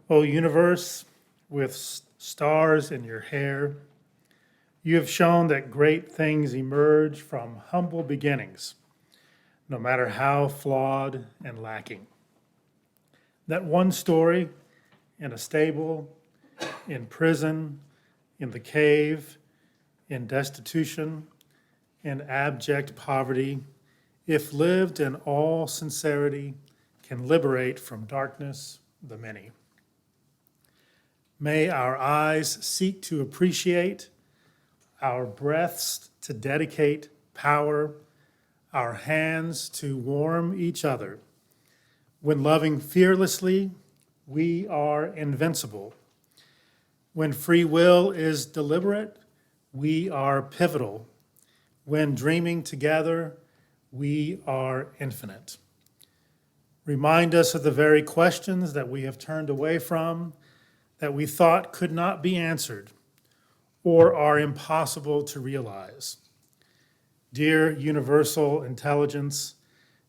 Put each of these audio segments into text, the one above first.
O universe, with stars in your hair, you have shown that great things emerge from humble beginnings, no matter how flawed and lacking. That one story in a stable, in prison, in the cave, in destitution, in abject poverty, if lived in all sincerity, can liberate from darkness the many. May our eyes seek to appreciate, our breaths to dedicate power, our hands to warm each other. When loving fearlessly, we are invincible. When free will is deliberate, we are pivotal. When dreaming together, we are infinite. Remind us of the very questions that we have turned away from, that we thought could not be answered or are impossible to realize. Dear universal intelligence,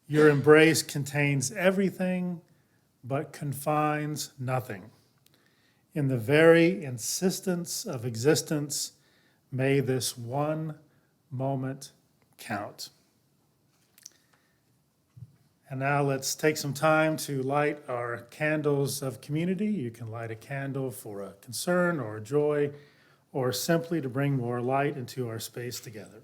your embrace contains everything but confines nothing. In the very insistence of existence, may this one moment count. And now let's take some time to light our candles of community. You can light a candle for a concern or a joy, or simply to bring more light into our space together.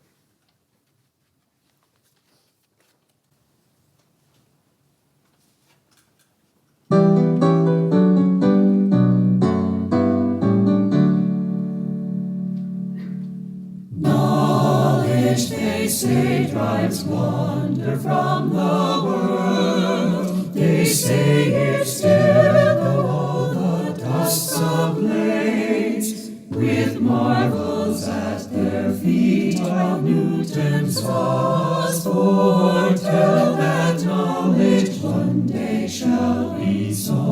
Knowledge, they say, drives wonder from the world. They say it's still though all the dust's ablaze, with marvels at their feet, while Newton's laws foretell that knowledge one day shall be solved.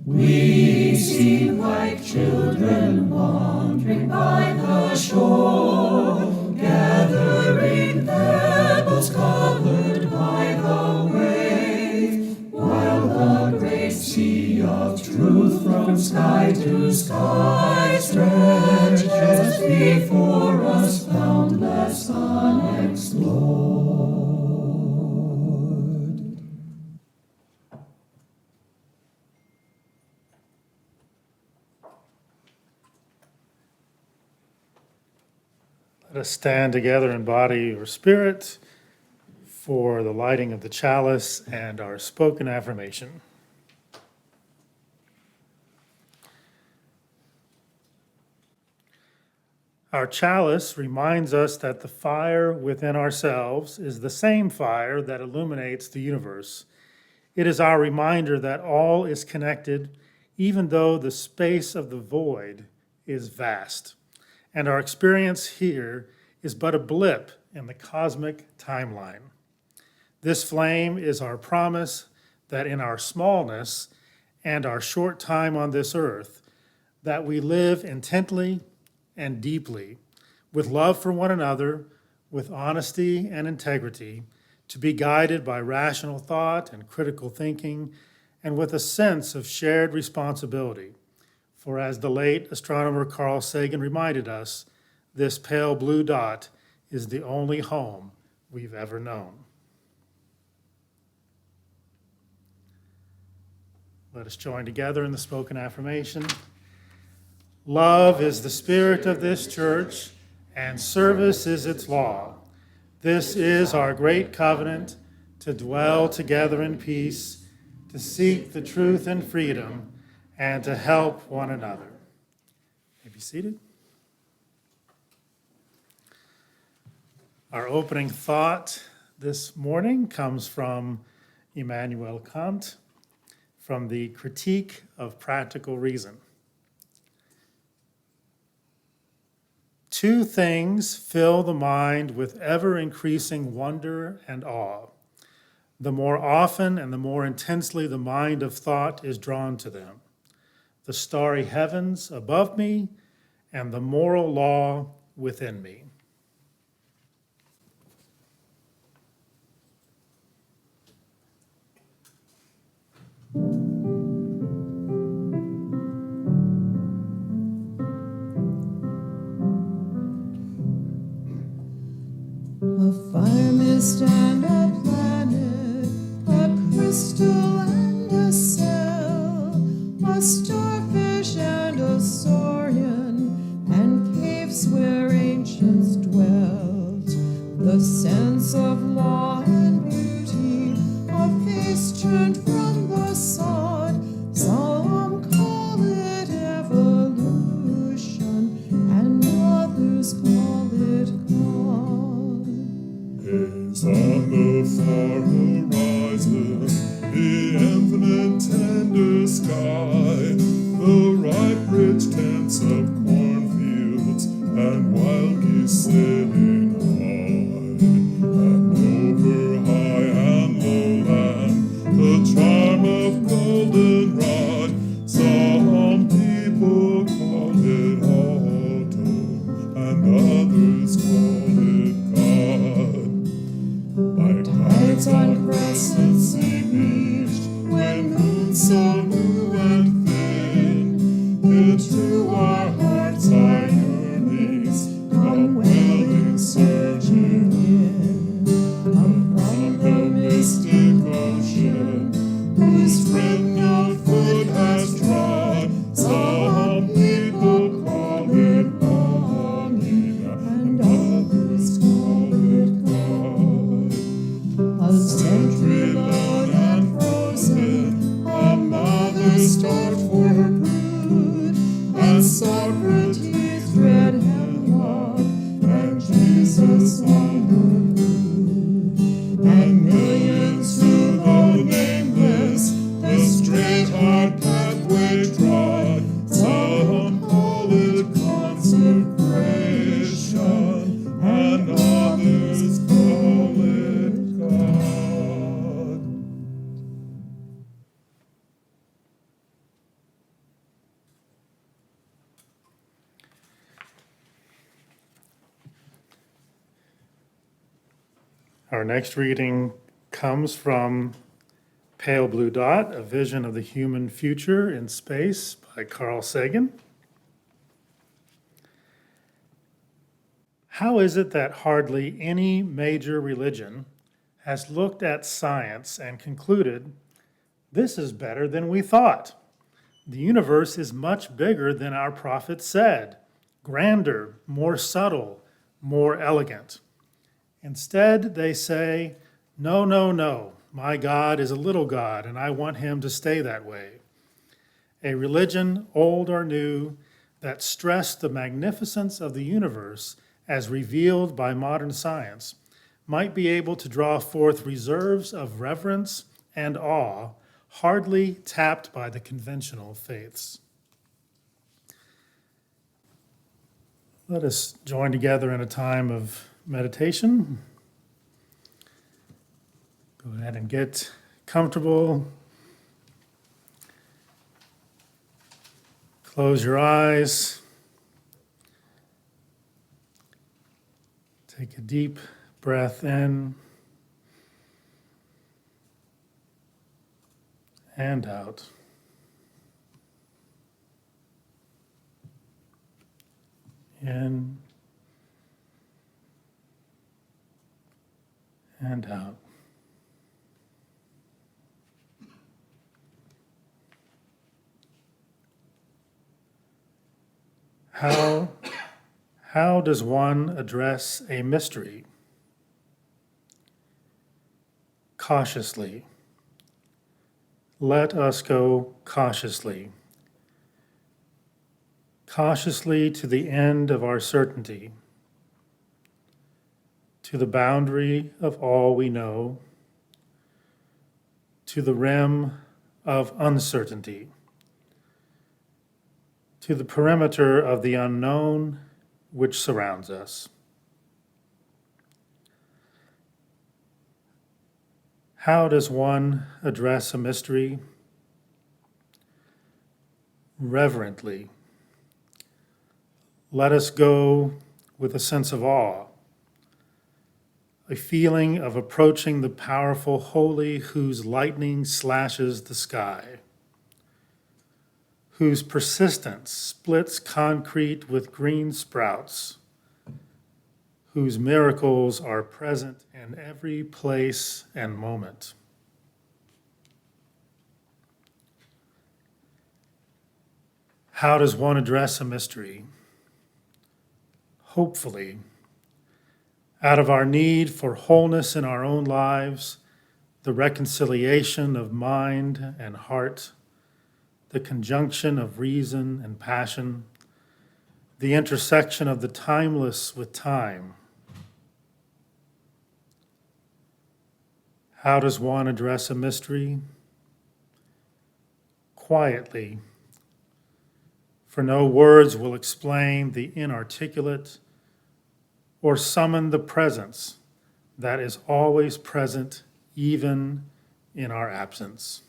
We seem like children wandering by the shore, gathering pebbles colored by the wave, while the great sea of truth from sky to sky stretches before us, boundless, unexplored. Let us stand together in body or spirit for the lighting of the chalice and our spoken affirmation. Our chalice reminds us that the fire within ourselves is the same fire that illuminates the universe. It is our reminder that all is connected, even though the space of the void is vast. And our experience here is but a blip in the cosmic timeline. This flame is our promise that in our smallness and our short time on this earth, that we live intently and deeply, with love for one another, with honesty and integrity, to be guided by rational thought and critical thinking, and with a sense of shared responsibility. For as the late astronomer Carl Sagan reminded us, this pale blue dot is the only home we've ever known. Let us join together in the spoken affirmation. Love is the spirit of this church, and service is its law. This is our great covenant, to dwell together in peace, to seek the truth and freedom, and to help one another. You may be seated. Our opening thought this morning comes from Immanuel Kant, from the Critique of Practical Reason. Two things fill the mind with ever-increasing wonder and awe. The more often and the more intensely the mind of thought is drawn to them. The starry heavens above me and the moral law within me. a fire mist and a planet, a crystal and a cell, a starfish and a saurian, and caves where ancients dwelt. The sense of law and beauty, a face turned from the sod. Some call it evolution, and others call it God. Gaze on the far horizon, the infinite tender sky, the ripe rich tents of cornfields and wild geese sailing high, and over high and low land, the charm of goldenrod. Some people call it autumn, and others call it God. Like tides on crescent sea beach, when moons so new and thin, into our hearts our yearnings come welling, surging in. Come from the mystic ocean, whose friend no foot has trod. Some people call it longing, and others call it God. A century lone and frozen, a mother starved for her brood, and Socrates read hemlock, and Jesus on the rood, and millions who, though nameless, the straight hard pathway trod. Some call it consecration, and others call it God. Our next reading comes from Pale Blue Dot, A Vision of the Human Future in Space by Carl Sagan. How is it that hardly any major religion has looked at science and concluded, this is better than we thought? The universe is much bigger than our prophet said, grander, more subtle, more elegant. Instead, they say, no, no, no, my God is a little God, and I want him to stay that way. A religion, old or new, that stressed the magnificence of the universe as revealed by modern science, might be able to draw forth reserves of reverence and awe hardly tapped by the conventional faiths. Let us join together in a time of meditation. Go ahead and get comfortable. Close your eyes. Take a deep breath in and out. In and out. How does one address a mystery? Cautiously. Let us go cautiously. Cautiously to the end of our certainty, to the boundary of all we know, to the rim of uncertainty, to the perimeter of the unknown which surrounds us. How does one address a mystery? Reverently. Let us go with a sense of awe, a feeling of approaching the powerful holy whose lightning slashes the sky, whose persistence splits concrete with green sprouts, whose miracles are present in every place and moment. How does one address a mystery? Hopefully, out of our need for wholeness in our own lives, the reconciliation of mind and heart, the conjunction of reason and passion, the intersection of the timeless with time. How does one address a mystery? Quietly, for no words will explain the inarticulate or summon the presence that is always present even in our absence.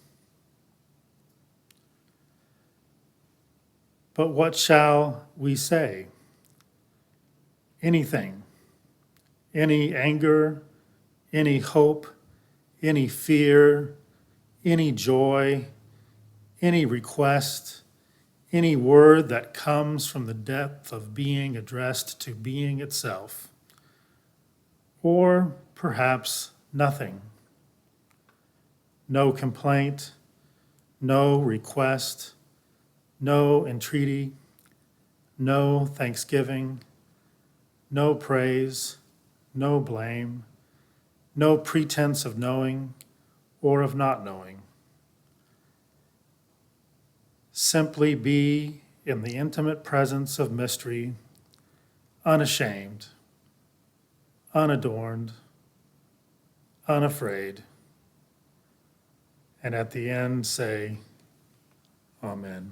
But what shall we say? Anything, any anger, any hope, any fear, any joy, any request, any word that comes from the depth of being addressed to being itself, or perhaps nothing. No complaint, no request, no entreaty, no thanksgiving, no praise, no blame, no pretense of knowing or of not knowing. Simply be in the intimate presence of mystery, unashamed, unadorned, unafraid, and at the end say, Amen.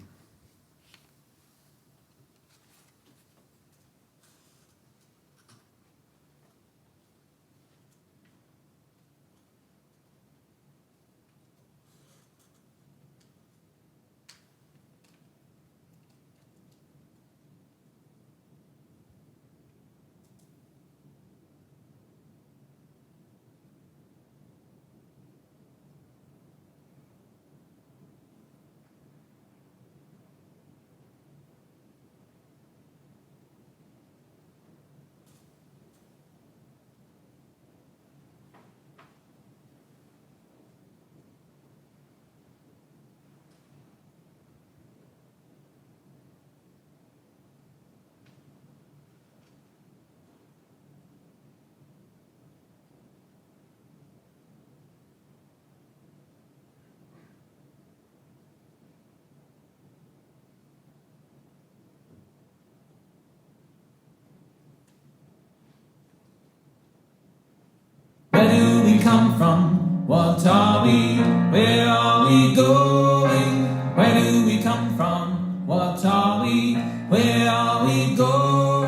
Where do we come from? What are we? Where are we going? Where do we come from? What are we? Where are we going?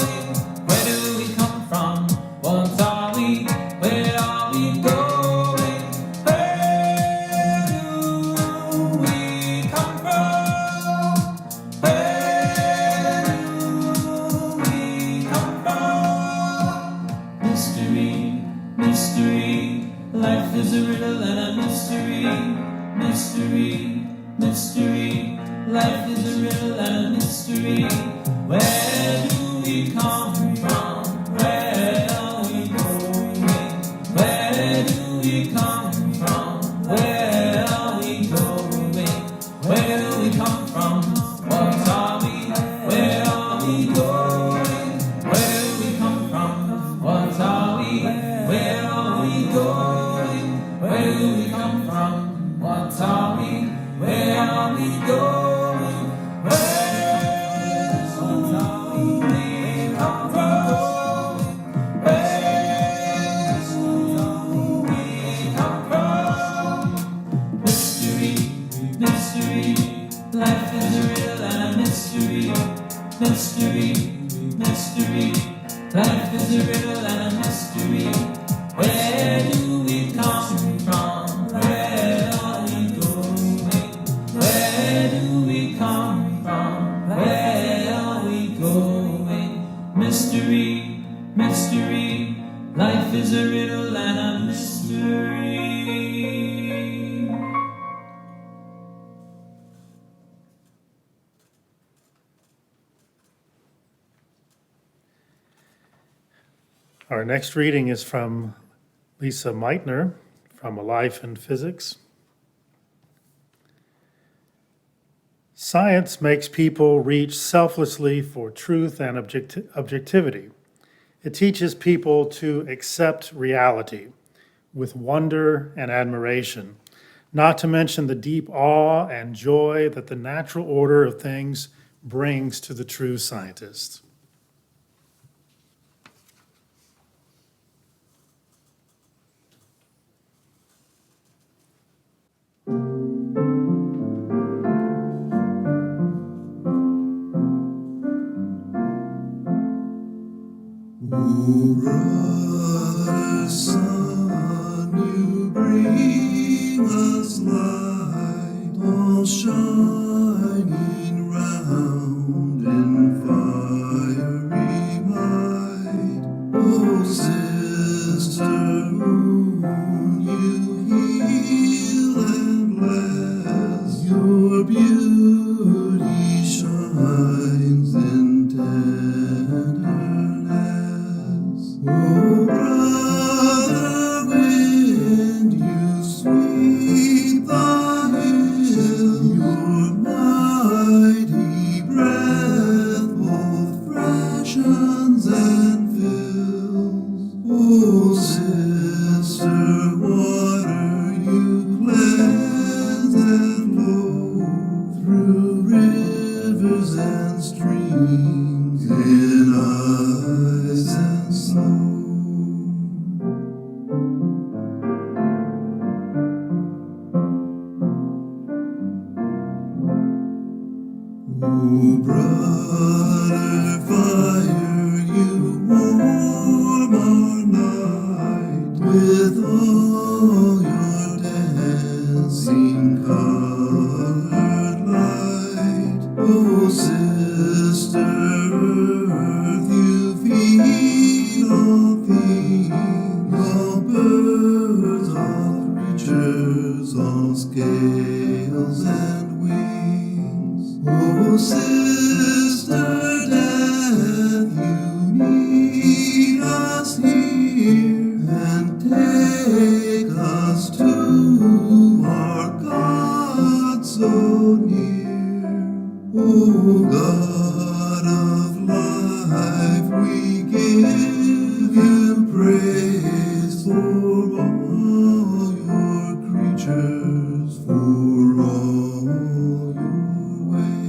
Where do we come from? What are we? Where are we going? Where do we come from? Where do we come from? Mystery, mystery, life is a riddle and a mystery. Mystery, mystery, life is a riddle and a mystery. Where do we come from? Where are we going? Where do we come from? Where are we going? Where do we come from? What are we? Where are we going? Where do we come from? What are we? Where are we going? Where do we come from? What are we? Where are we going? Where do we come from? Where do we come from? Mystery, mystery, life is a riddle and a mystery. Mystery, mystery, life is a riddle and a mystery. Where do we come from? Where are we going? Where do we come from? Where are we going? Mystery, mystery, life is a riddle and a mystery. Our next reading is from Lisa Meitner from A Life in Physics. Science makes people reach selflessly for truth and objectivity. It teaches people to accept reality with wonder and admiration, not to mention the deep awe and joy that the natural order of things brings to the true scientist. O brother sun, you bring us light, all shining round in fiery might. O sister moon, you heal and bless, your beauty shines in tenderness. O brother wind, you sweep the hill, your mighty breath both freshens and fills. O sister water, you cleanse and flow through rivers and streams in ice and snow. O brother fire, you warm our night with all your dancing colored light. O sister earth, you feed all things, all birds, all creatures, all scales and wings. O sister death, you meet us here and take us to our God so near. O God of life, we give you praise for all your creatures, for all your ways.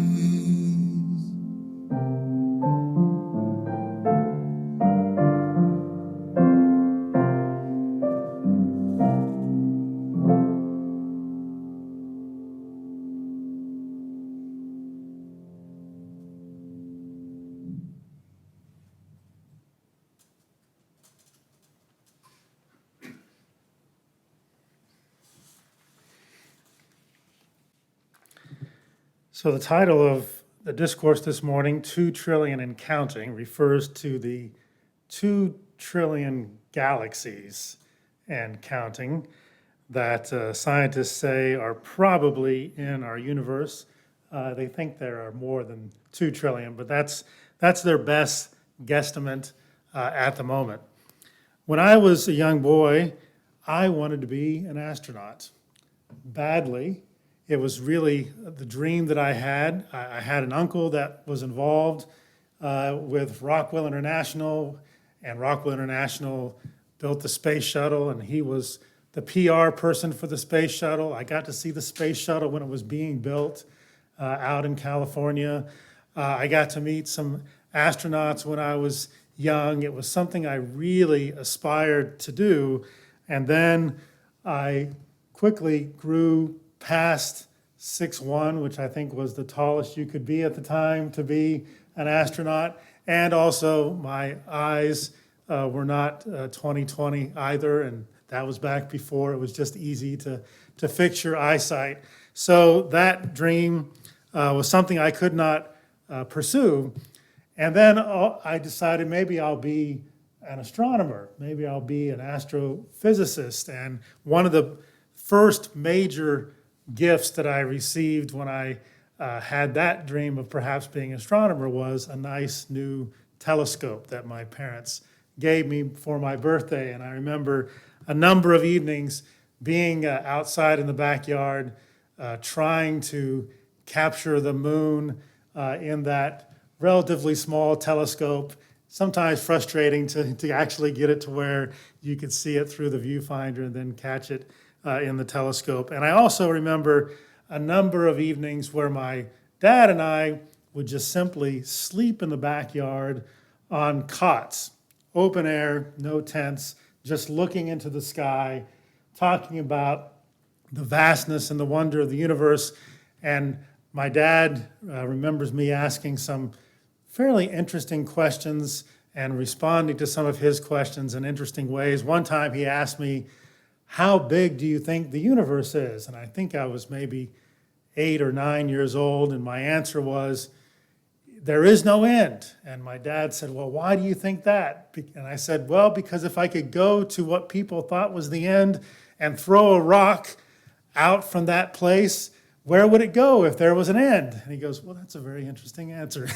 So the title of the discourse this morning, 2 trillion and counting, refers to the 2 trillion galaxies and counting that scientists say are probably in our universe. They think there are more than 2 trillion, but that's their best guesstimate at the moment. When I was a young boy, I wanted to be an astronaut badly. It was really the dream that I had. I had an uncle that was involved with Rockwell International, and Rockwell International built the space shuttle, and he was the PR person for the space shuttle. I got to see the space shuttle when it was being built out in California. I got to meet some astronauts when I was young. It was something I really aspired to do, and then I quickly grew past 6'1", which I think was the tallest you could be at the time to be an astronaut. And also my eyes were not 20/20 either, and that was back before it was just easy to fix your eyesight. So that dream was something I could not pursue. And then I decided maybe I'll be an astronomer, maybe I'll be an astrophysicist. And one of the first major gifts that I received when I had that dream of perhaps being an astronomer was a nice new telescope that my parents gave me for my birthday. And I remember a number of evenings being outside in the backyard, trying to capture the moon in that relatively small telescope, sometimes frustrating to actually get it to where you could see it through the viewfinder and then catch it in the telescope. And I also remember a number of evenings where my dad and I would just simply sleep in the backyard on cots, open air, no tents, just looking into the sky, talking about the vastness and the wonder of the universe. And my dad remembers me asking some fairly interesting questions and responding to some of his questions in interesting ways. One time he asked me, "How big do you think the universe is?" And I think I was maybe 8 or 9 years old, and my answer was, "There is no end." And my dad said, "Well, why do you think that?" And I said, "Well, because if I could go to what people thought was the end and throw a rock out from that place, where would it go if there was an end?" And he goes, "Well, that's a very interesting answer."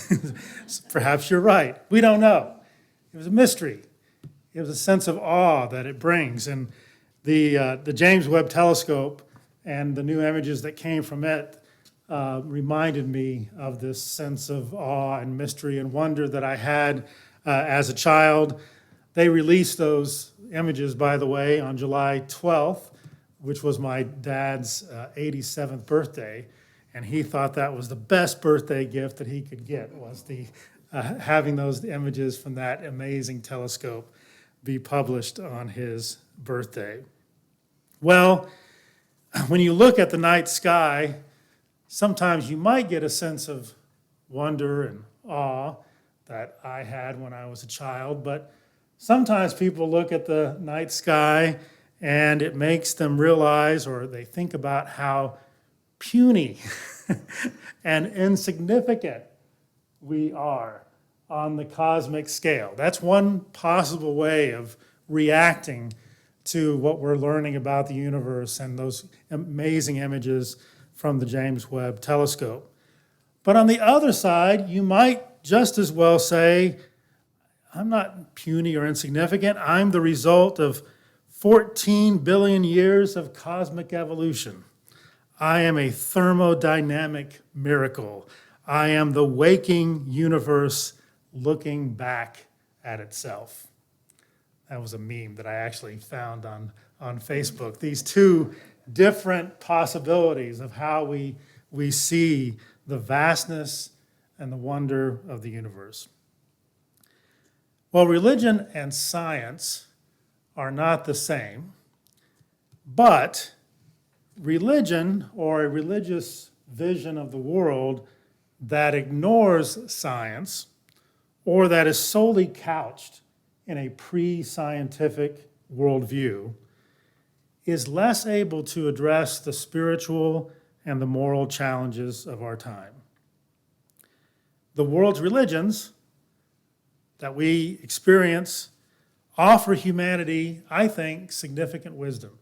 Perhaps you're right. We don't know. It was a mystery. It was a sense of awe that it brings. And the James Webb Telescope and the new images that came from it reminded me of this sense of awe and mystery and wonder that I had as a child. They released those images, by the way, on July 12th, which was my dad's 87th birthday, and he thought that was the best birthday gift that he could get, was having those images from that amazing telescope be published on his birthday. Well, when you look at the night sky, sometimes you might get a sense of wonder and awe that I had when I was a child, but sometimes people look at the night sky and it makes them realize, or they think about how puny and insignificant we are on the cosmic scale. That's one possible way of reacting to what we're learning about the universe and those amazing images from the James Webb Telescope. But on the other side, you might just as well say, I'm not puny or insignificant. I'm the result of 14 billion years of cosmic evolution. I am a thermodynamic miracle. I am the waking universe looking back at itself. That was a meme that I actually found on Facebook. These two different possibilities of how we see the vastness and the wonder of the universe. Well, religion and science are not the same, but religion, or a religious vision of the world that ignores science or that is solely couched in a pre-scientific worldview, is less able to address the spiritual and the moral challenges of our time. The world's religions that we experience offer humanity, I think, significant wisdom.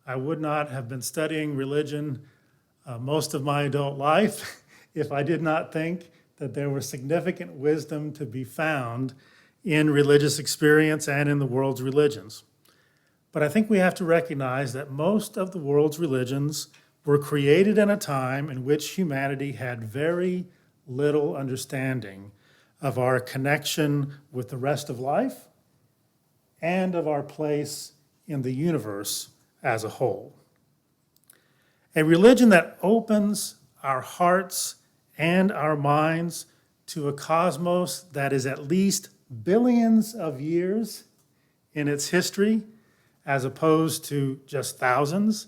I would not have been studying religion most of my adult life if I did not think that there was significant wisdom to be found in religious experience and in the world's religions. But I think we have to recognize that most of the world's religions were created in a time in which humanity had very little understanding of our connection with the rest of life and of our place in the universe as a whole. A religion that opens our hearts and our minds to a cosmos that is at least billions of years in its history, as opposed to just thousands,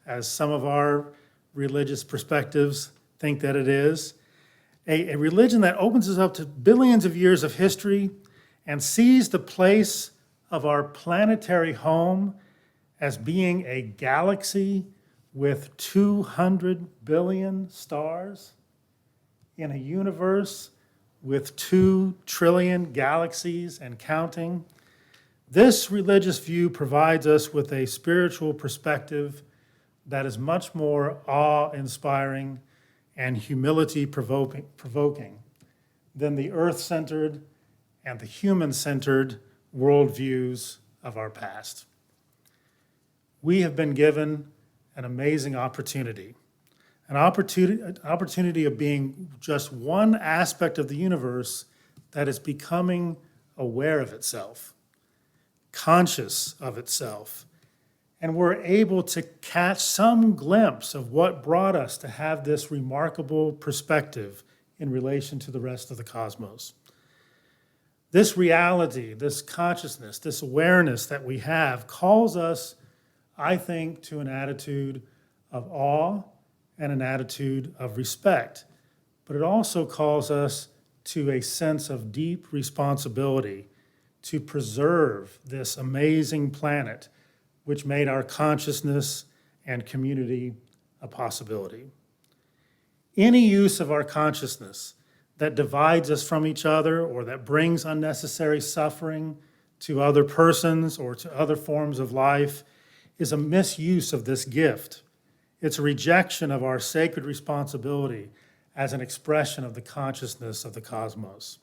as some of our religious perspectives think that it is. A religion that opens us up to billions of years of history and sees the place of our planetary home as being a galaxy with 200 billion stars in a universe with 2 trillion galaxies and counting. This religious view provides us with a spiritual perspective that is much more awe-inspiring and humility-provoking than the earth-centered and the human-centered worldviews of our past. We have been given an amazing opportunity, an opportunity of being just one aspect of the universe that is becoming aware of itself, conscious of itself, and we're able to catch some glimpse of what brought us to have this remarkable perspective in relation to the rest of the cosmos. This reality, this consciousness, this awareness that we have calls us, I think, to an attitude of awe and an attitude of respect. But it also calls us to a sense of deep responsibility to preserve this amazing planet, which made our consciousness and community a possibility. Any use of our consciousness that divides us from each other or that brings unnecessary suffering to other persons or to other forms of life is a misuse of this gift. It's a rejection of our sacred responsibility as an expression of the consciousness of the cosmos.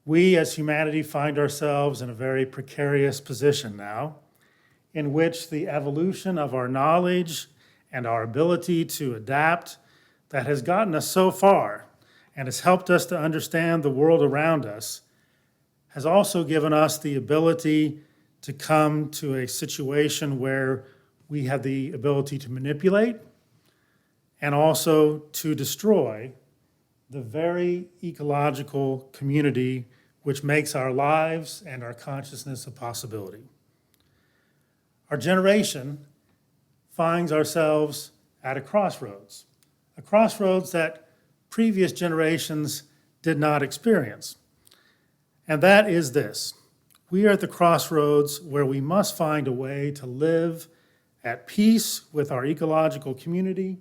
We as humanity find ourselves in a very precarious position now, in which the evolution of our knowledge and our ability to adapt that has gotten us so far and has helped us to understand the world around us has also given us the ability to come to a situation where we have the ability to manipulate and also to destroy the very ecological community which makes our lives and our consciousness a possibility. Our generation finds ourselves at a crossroads that previous generations did not experience. And that is this: we are at the crossroads where we must find a way to live at peace with our ecological community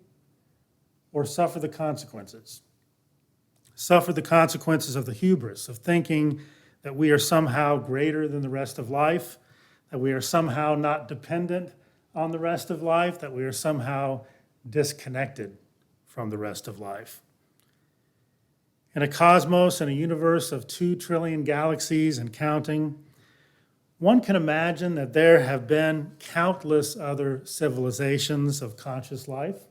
or suffer the consequences. Suffer the consequences of the hubris of thinking that we are somehow greater than the rest of life, that we are somehow not dependent on the rest of life, that we are somehow disconnected from the rest of life. In a cosmos and a universe of 2 trillion galaxies and counting, one can imagine that there have been countless other civilizations of conscious life,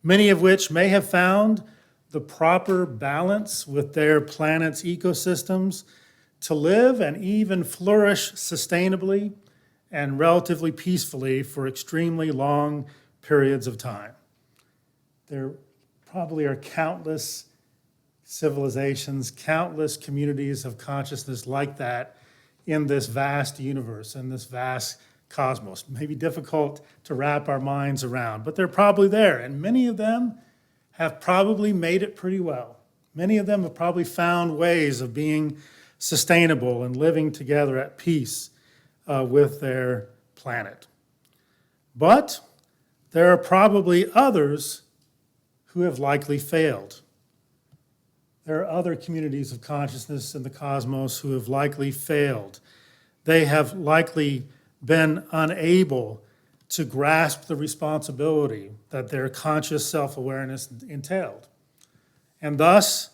many of which may have found the proper balance with their planet's ecosystems to live and even flourish sustainably and relatively peacefully for extremely long periods of time. There probably are countless civilizations, countless communities of consciousness like that in this vast universe, in this vast cosmos. Maybe difficult to wrap our minds around, but they're probably there, and many of them have probably made it pretty well. Many of them have probably found ways of being sustainable and living together at peace with their planet. But there are probably others who have likely failed. There are other communities of consciousness in the cosmos who have likely failed. They have likely been unable to grasp the responsibility that their conscious self-awareness entailed. And thus,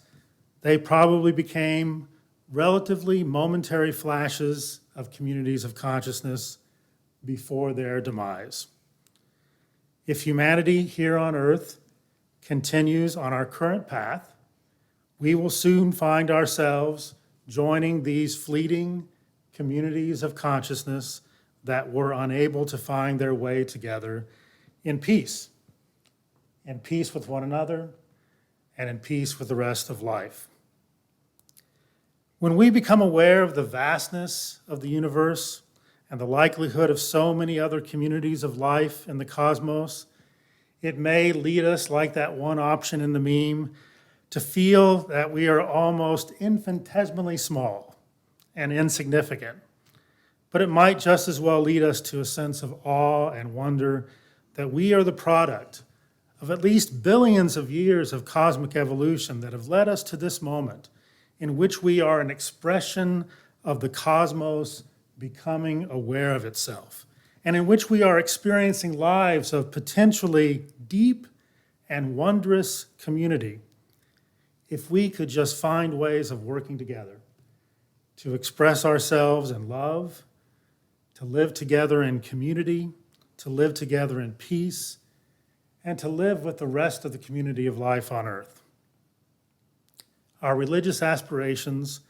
they probably became relatively momentary flashes of communities of consciousness before their demise. If humanity here on Earth continues on our current path, we will soon find ourselves joining these fleeting communities of consciousness that were unable to find their way together in peace with one another and in peace with the rest of life. When we become aware of the vastness of the universe and the likelihood of so many other communities of life in the cosmos, it may lead us, like that one option in the meme, to feel that we are almost infinitesimally small and insignificant. But it might just as well lead us to a sense of awe and wonder that we are the product of at least billions of years of cosmic evolution that have led us to this moment in which we are an expression of the cosmos becoming aware of itself, and in which we are experiencing lives of potentially deep and wondrous community if we could just find ways of working together to express ourselves in love, to live together in community, to live together in peace, and to live with the rest of the community of life on earth. Our religious aspirations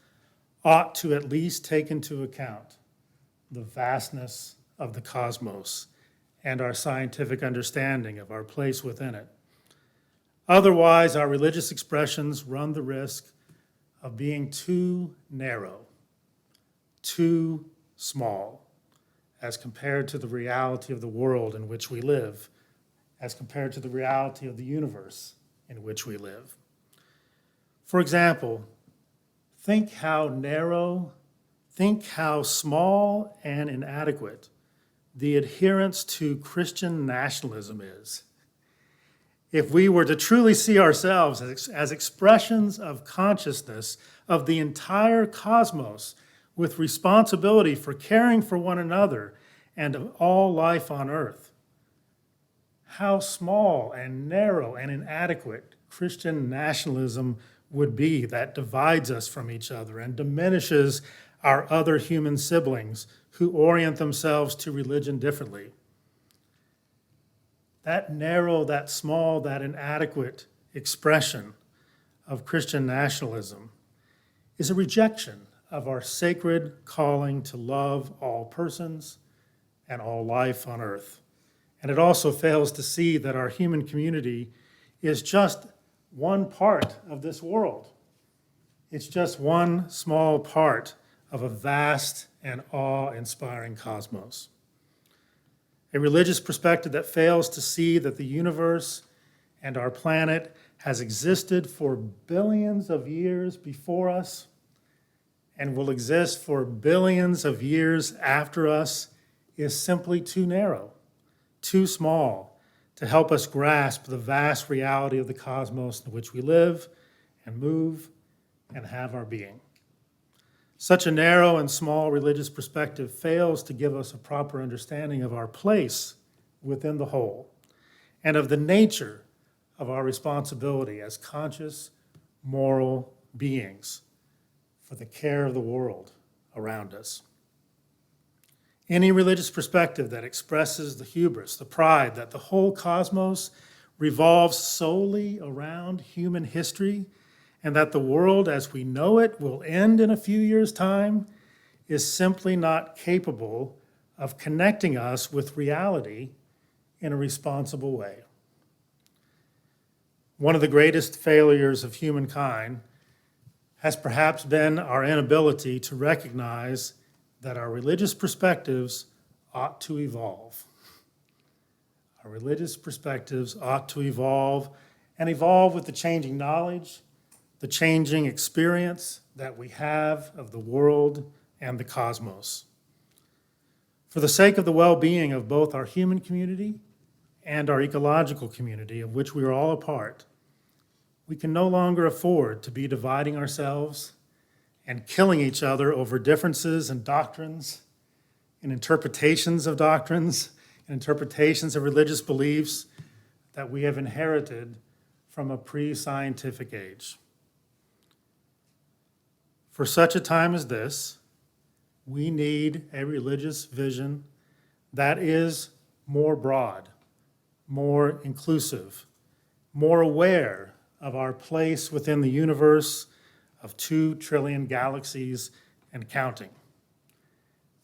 ought to at least take into account the vastness of the cosmos and our scientific understanding of our place within it. Otherwise, our religious expressions run the risk of being too narrow, too small, as compared to the reality of the world in which we live, as compared to the reality of the universe in which we live. For example, think how narrow, think how small and inadequate the adherence to Christian nationalism is. If we were to truly see ourselves as expressions of consciousness of the entire cosmos with responsibility for caring for one another and of all life on earth, how small and narrow and inadequate Christian nationalism would be that divides us from each other and diminishes our other human siblings who orient themselves to religion differently. That narrow, that small, that inadequate expression of Christian nationalism is a rejection of our sacred calling to love all persons and all life on earth. And it also fails to see that our human community is just one part of this world. It's just one small part of a vast and awe-inspiring cosmos. A religious perspective that fails to see that the universe and our planet has existed for billions of years before us and will exist for billions of years after us is simply too narrow, too small to help us grasp the vast reality of the cosmos in which we live and move and have our being. Such a narrow and small religious perspective fails to give us a proper understanding of our place within the whole and of the nature of our responsibility as conscious, moral beings for the care of the world around us. Any religious perspective that expresses the hubris, the pride that the whole cosmos revolves solely around human history and that the world as we know it will end in a few years' time is simply not capable of connecting us with reality in a responsible way. One of the greatest failures of humankind has perhaps been our inability to recognize that our religious perspectives ought to evolve. Our religious perspectives ought to evolve and evolve with the changing knowledge, the changing experience that we have of the world and the cosmos. For the sake of the well-being of both our human community and our ecological community, of which we are all a part, we can no longer afford to be dividing ourselves and killing each other over differences in doctrines, in interpretations of doctrines, and interpretations of religious beliefs that we have inherited from a pre-scientific age. For such a time as this, we need a religious vision that is more broad, more inclusive, more aware of our place within the universe of 2 trillion galaxies and counting.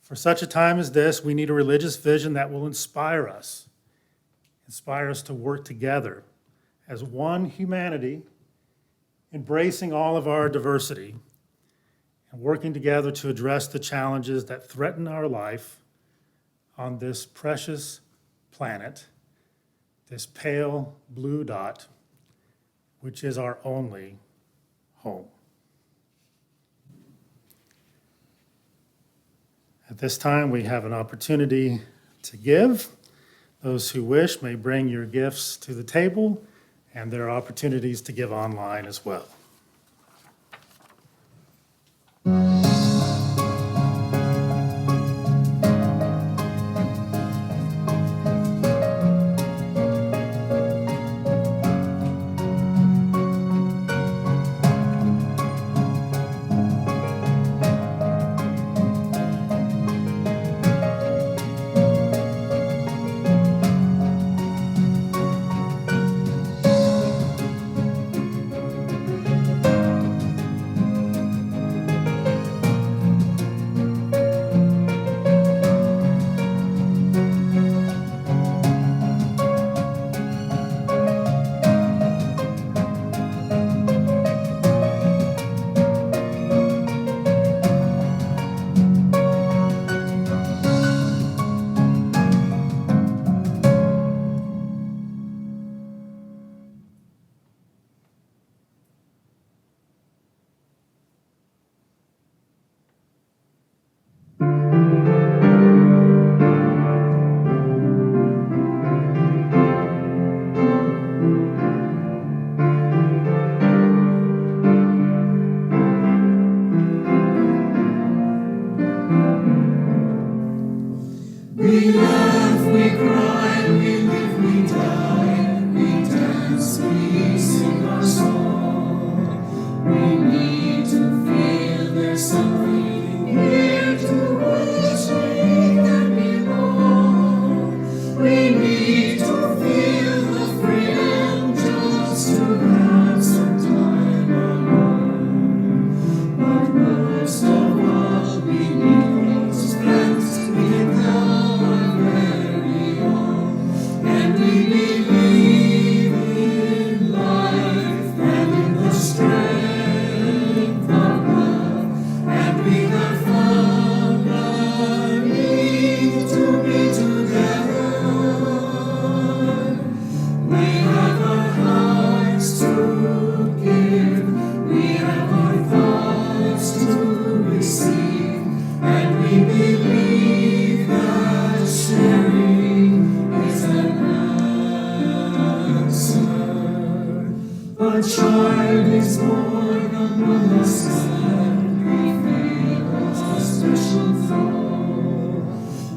For such a time as this, we need a religious vision that will inspire us to work together as one humanity, embracing all of our diversity, and working together to address the challenges that threaten our life on this precious planet, this pale blue dot, which is our only home. At this time, we have an opportunity to give. Those who wish may bring your gifts to the table, and there are opportunities to give online as well. We laugh, we cry, we live, we die, we dance, we sing our song. We need to feel there's something here to which we can belong. We need to feel the freedom just to have some time alone. But most of all, we need those friends we can call our very own. And we believe in life and in the strength of love. And we have found a need to be together. We have our hearts to give, we have our thoughts to receive, and we believe that sharing is an answer. A child is born among us, and we feel a special flow.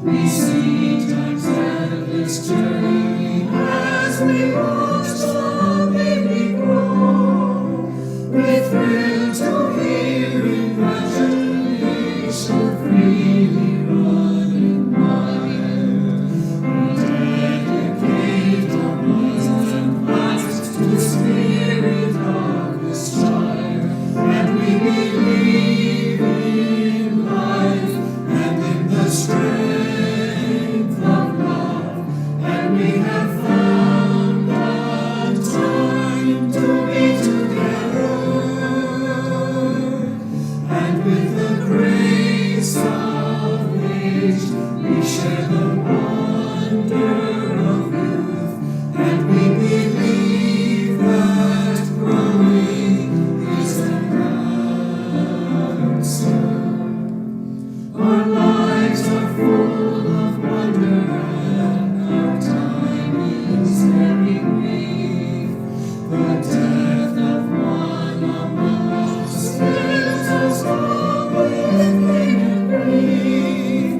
We see time's endless journey as we watch the baby grow. We thrill to hear imagination freely running wild. We dedicate our minds and hearts to the spirit of this child, and we believe in life and in the strength of love, and we have found the time to be together, and with the grace of age we share the wonder of youth, and we believe that growing is an answer. Our lives are full of wonder, and our time is very brief. The death of one among us fills us all with pain and grief.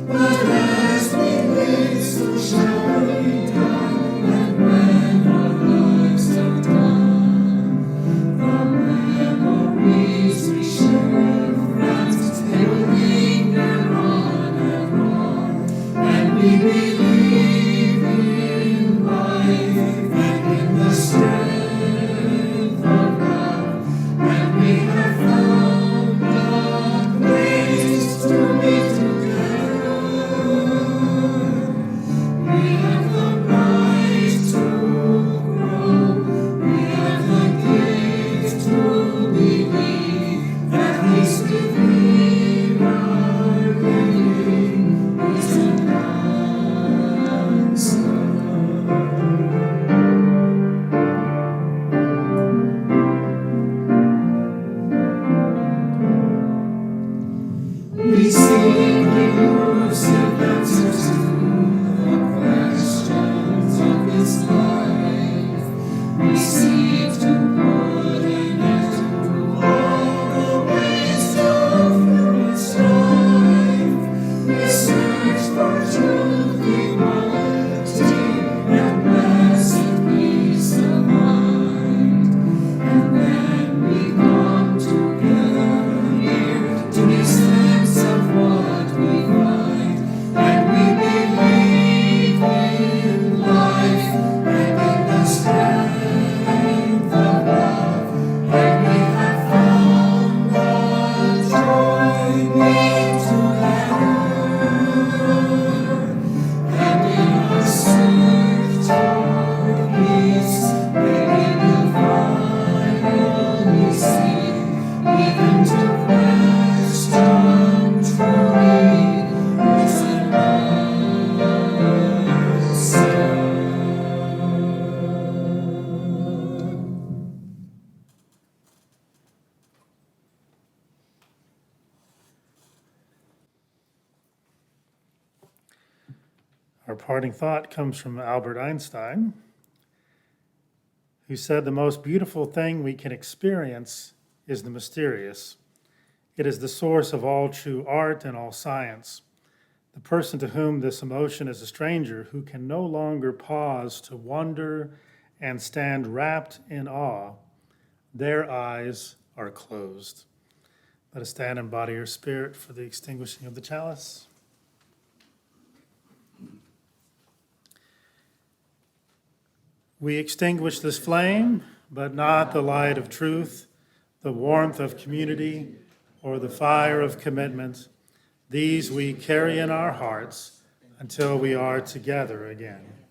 But as we live, so shall we die, and when our lives are done, the memories we share with friends, they will linger on and on. And we believe in life and in the strength of love, and we have found the grace to be together. We have the right to grow, we have the gift to believe that He's within our living is an answer. We seek elusive answers to the questions of this life. We seek to put an end to all the waste of human strife. We search for truth, equality, and blessed peace of mind. And then we come together here to make sense of what we find. And we believe in life and in the strength of love. And we have found the joy being together. And in our search for peace, maybe we'll find all we seek, even to question truly is an answer. Our parting thought comes from Albert Einstein, who said the most beautiful thing we can experience is the mysterious. It is the source of all true art and all science. The person to whom this emotion is a stranger, who can no longer pause to wonder and stand wrapped in awe, their eyes are closed. Let us stand in body or spirit for the extinguishing of the chalice. We extinguish this flame, but not the light of truth, the warmth of community, or the fire of commitment. These we carry in our hearts until we are together again.